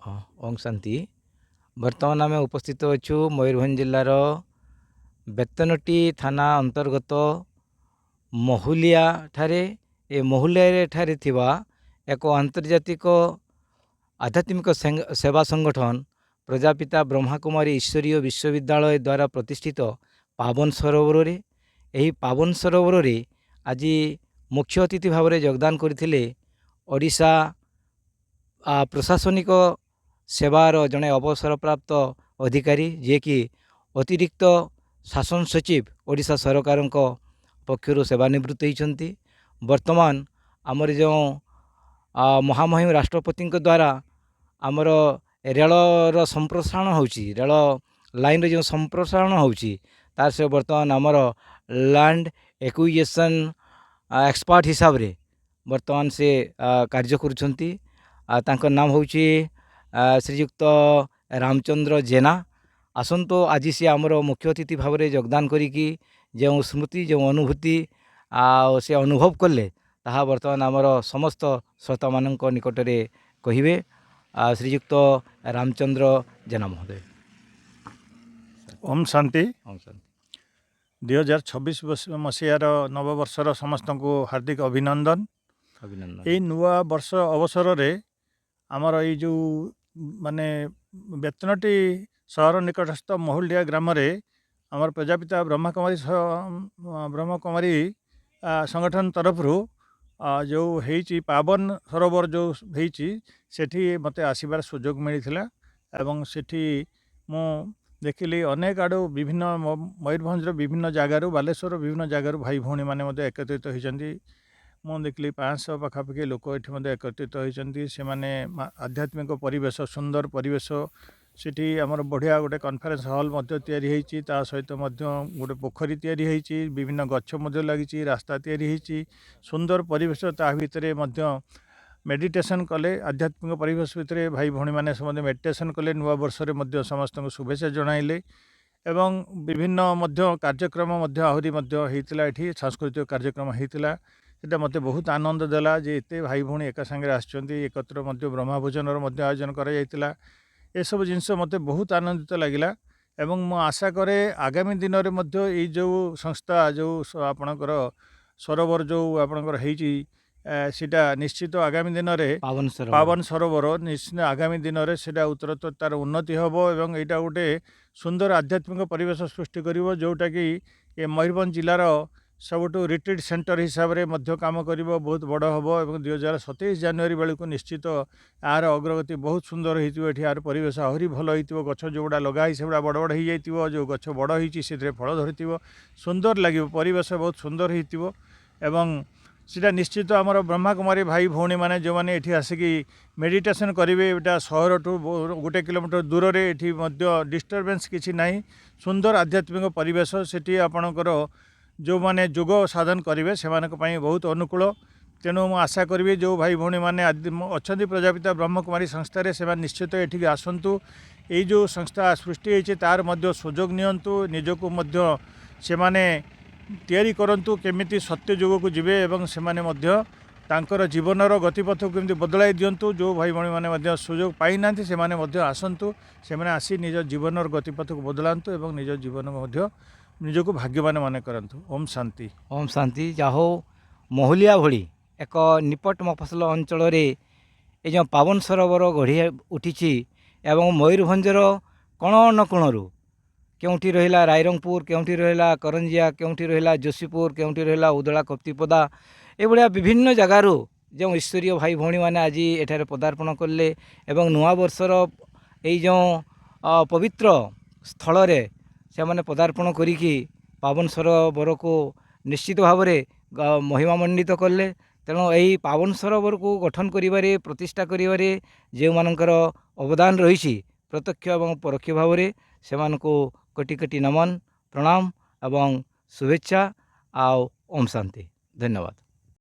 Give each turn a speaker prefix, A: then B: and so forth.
A: ओम शांति। बर्तमान आम उपस्थित अच्छु मयूरभंज जिलार बेतनटी थाना अंतर्गत महुलिया ठारे। ए महुलिया ठारे थिबा एक आंतर्जातिक आध्यात्मिक सेवा संगठन प्रजापिता ब्रह्माकुमारी ईश्वरीय विश्वविद्यालय द्वारा प्रतिष्ठित पावन सरोवर रे एही पावन सरोवर रे आज मुख्य अतिथि भाव में योगदान करथिले ओडिशा प्रशासनिक सेवार जड़े अवसरप्राप्त अधिकारी जे कि अतिरिक्त शासन सचिव ओडिशा सरकार पक्षर सेवानिवृत्त होती। वर्तमान आमर जो महामहिम राष्ट्रपति द्वारा आमर रेलर संप्रसारण होची, रेल लाइन जो संप्रसारण होची तार से वर्तमान आमर लैंड एक्विजिशन एक्सपर्ट हिसाब रे वर्तमान से कार्य करुछंती। तांकर नाम होची श्रीयुक्त रामचंद्र जेना। आसंतो आज सी आमर मुख्य अतिथि भाव में योगदान करिकी जो स्मृति जो अनुभूति से अनुभव कले ताहा वर्तमान आमर समस्त श्रोता मानक निकट में कहिबे। श्रीयुक्त रामचंद्र जेना महोदय।
B: ओम शांति।
A: ओम शांति।
B: 2026 मसीहार नववर्षर समस्त को हार्दिक अभिनंदन। यही नुआ वर्ष अवसर रे आमर ये जो माने बेतनटी सहर निकटस्थ महुलिया ग्राम रे आमर प्रजापिता ब्रह्मकुमारी संगठन तरफ जो हेची पावन सरोवर जो हेची सेठी मते आसीबार सुजोग मिलिथिला एवं सेठी मु देखिली अनेक आड़ू विभिन्न मयूरभंजर विभिन्न जगार बालेश्वर विभिन्न जगार भाई भौणी मैंने एकत्रित होती। मु देखिली 500 पाखापाखि लोक ये एकत्रित होती। से आध्यात्मिक परिवेश सुंदर परिवेश सेठी आमर बढ़िया गोटे कॉन्फ्रेंस हॉल तैयारी ता सहित गोटे पोखरी तैयारी विभिन्न गछ लगी रास्ता तैयारी सुंदर परिवेश ता भितर मेडिटेशन कले आध्यात्मिक परिवेश भितर भाई भौणी मैंने समझे मेडिटेशन कले नुआ वर्ष में समस्त शुभेच्छा जणाइले एवं विभिन्न कार्यक्रम आहरी होता ये सांस्कृतिक कार्यक्रम होता। सेटा मते बहुत आनंद देला जे एते भाई भौणी एका संगे आछंती एकत्र ब्रह्मभोजनर आयोजन करा जायतिला। ए सब जिनस मते बहुत आनंदित लगिला एवं मु आशा करे आगामी दिन में जो संस्था जो आपणकर सरोवर जो आपणकर हेची सीटा निश्चित आगामी दिन में पावन सरोवर निश्चित आगामी दिन में सीटा उत्तरोत्तर तार उन्नति हम और यहाँ गोटे सुंदर आध्यात्मिक परिवेश सृष्टि कर जोटा कि ये मयूरभंज जिलार सबुठ रिट्रीट सेंटर हिसाब से काम कर बहुत बड़ हम और 2027 जनवरी बेलू निश्चित यार अग्रगति बहुत सुंदर हो यार परिवेश आहरी भल हो गछ जोड़ा लगाई से बड़ बड़ हो जो गछ बड़ हो फल धरी सुंदर लगे परिवेश बहुत सुंदर हो सीटा निश्चित आमर ब्रह्माकुमारी भाई भौणी मैंने जो मैंने ये आसिकी मेडिटेशन करेंगे यहाँ सहर ठू 1 किलोमीटर दूर रे ये डिस्टर्बेंस किसी ना सुंदर आध्यात्मिक परिवेश से आपणकर जो मैंने योग साधन करेंगे से बहुत अनुकूल। तेणु मु आशा करी जो भाई भौणी मैंने अच्छा प्रजापिता ब्रह्मकुमारी संस्था से निश्चित ये आसतु ये जो संस्था सृष्टि होती तार सुजोग नियंतु निजको से माने तैयारी करंतु केमिति सत्य युग को जीवे एवं से माने तांकर जीवनर गतिपथ को केमिति बदलाई दियंतु। जो भाई भौणी मैंने सुजोग पाई ना से माने आसतु से माने आसी निज जीवनर गतिपथ को बदलांतु एवं निज जीवन को निजको भाग्यवान माने करंतु। ओम शांति।
A: ओम शांति। जाहो महुलिया भली एक निपट मफसल अंचल ये जो पावन सरोवर गढ़ी उठी एवं मयूरभंजर कोण अनुकोणु केउठी रहिला रायरंगपुर केउठी रहिला करंजिया केउठी रहिला जोशीपुर केउठी रहिला उदला कप्तिपदा ए भलिया विभिन्न जगार जो ईश्वरीय भाई भौणी मैंने आज एठारे पदार्पण कले एवं नुआ वर्षर ये जो पवित्र स्थल रे से माने पदार्पण करिकी पावन सरोवर को निश्चित भाव में महिमामंडित कले। तेणु यही पावन सरोवर को गठन करिबारे प्रतिष्ठा करिबारे जो मानकर अवदान रही प्रत्यक्ष एवं परोक्ष भाव में से कोटि कोटि नमन प्रणाम एवं शुभेच्छा। आओ ओम शांति। धन्यवाद।